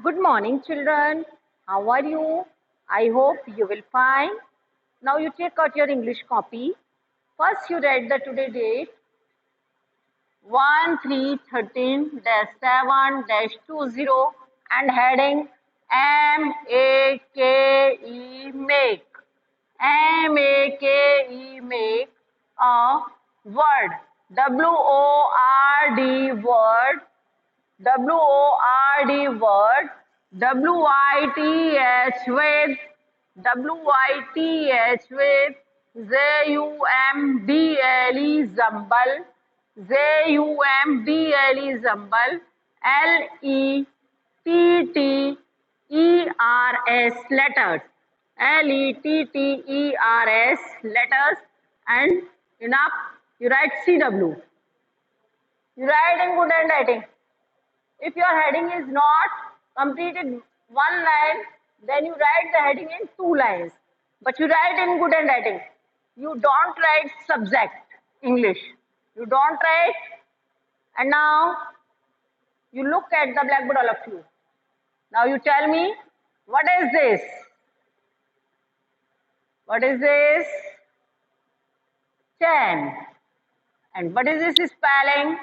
Good morning, children. How are you? I hope you will fine. Now you take out your English copy. First, you write the today date 1/3/13-7-20 and heading MAKE make. MAKE make a word. WORD word. WORD word, WITH with, WITH with, ZUMBLE zumble, ZUMBLE zumble, LETTERS letters, LETTERS letters, and enough, you write CW. You write in good handwriting. If your heading is not completed one line, then you write the heading in 2 lines. But you write in good handwriting. You don't write subject English. You don't write. And now you look at the blackboard, all of you. Now you tell me, what is this? What is this? 10. And what is this spelling?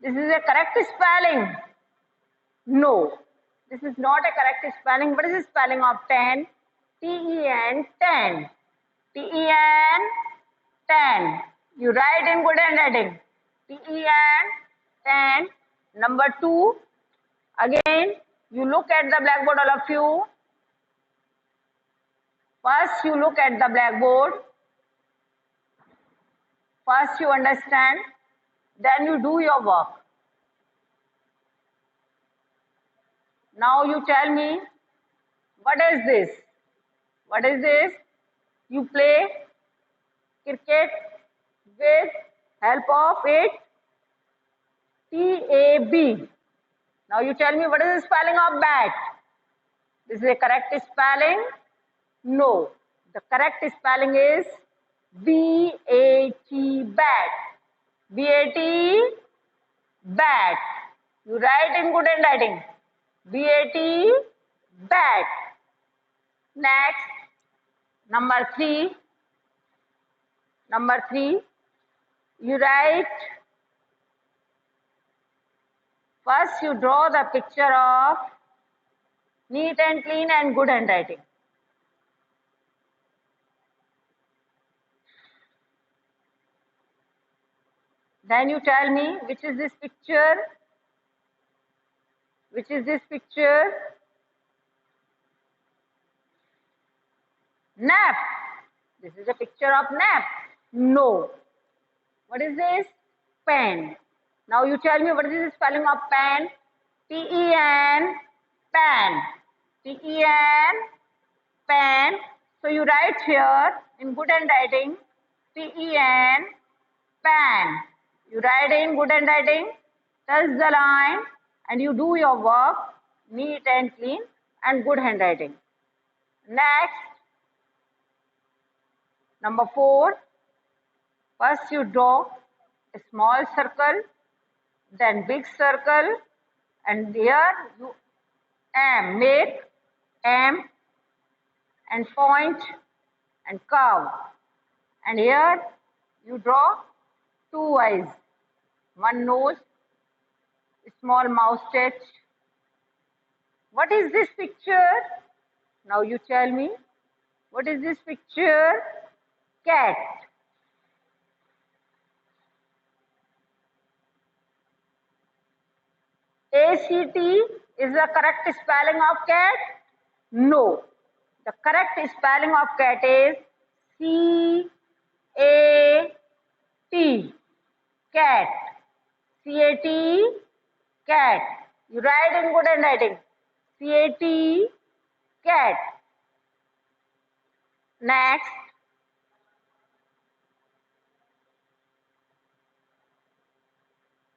This is a correct spelling. No, this is not a correct spelling. What is the spelling of 10? T-E-N, 10. T-E-N, 10. You write in good handwriting. T-E-N, 10. Number 2. Again, you look at the blackboard, all of you. First, you look at the blackboard. First, you understand. Then you do your work. Now you tell me, what is this? What is this? You play cricket with help of it. TAB. Now you tell me, what is the spelling of bat? This is a correct spelling? No. The correct spelling is BAT, bat. BAT, bat. You write in good handwriting. BAT, bat. Next, number 3. Number 3, you write, first you draw the picture of neat and clean and good handwriting. Then you tell me, which is this picture? Which is this picture? Nap. This is a picture of nap. No. What is this? Pen. Now you tell me, what is the spelling of pen? T-E-N, pen. T-E-N, pen. So you write here in good handwriting, T-E-N, pen. You write in good handwriting, touch the line, and you do your work neat and clean and good handwriting. Next, number 4. First you draw a small circle, then big circle, and here you make M and point and curve. And here you draw 2 eyes, 1 nose, small mouth touch. What is this picture? Now you tell me, what is this picture? Cat. ACT is the correct spelling of cat? No. The correct spelling of cat is C-A-T. Cat. C-A-T. Cat. You write in good handwriting. C-A-T. Cat. Next.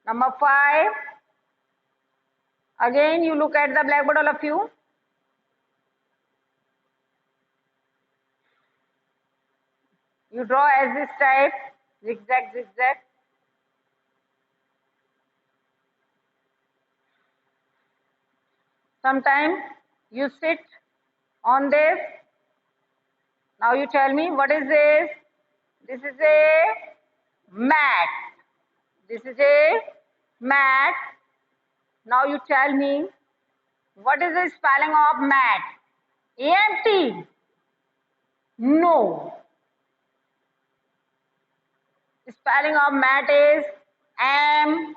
Number 5. Again, you look at the blackboard, all of you. You draw as this type, zigzag, zigzag. Sometime you sit on this. Now you tell me, what is this? This is a mat. This is a mat. Now you tell me, what is the spelling of mat? AMT? No. The spelling of mat is M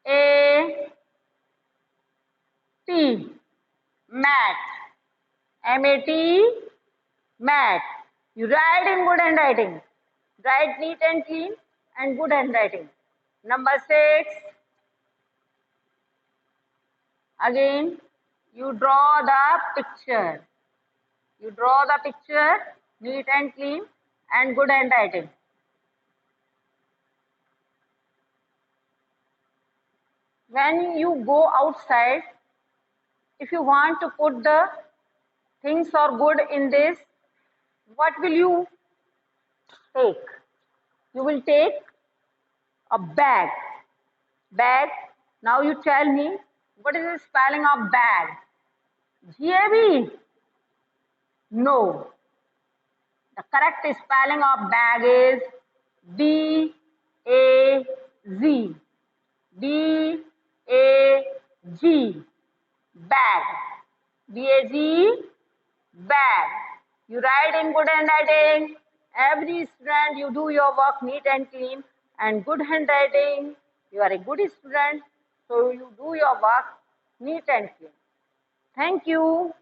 A T. Mat. M-A-T. Mat. You write in good handwriting. Write neat and clean and good handwriting. Number 6. Again, you draw the picture. You draw the picture, neat and clean and good handwriting. When you go outside, if you want to put the things or good in this, what will you take? You will take a bag. Bag. Now you tell me, what is the spelling of bag? G-A-B? No. The correct spelling of bag is B-A-Z. B-A-G. Bag. B-A-G. Bag. You write in good handwriting. Every student, you do your work neat and clean and good handwriting. You are a good student, so you do your work neat and clean. Thank you.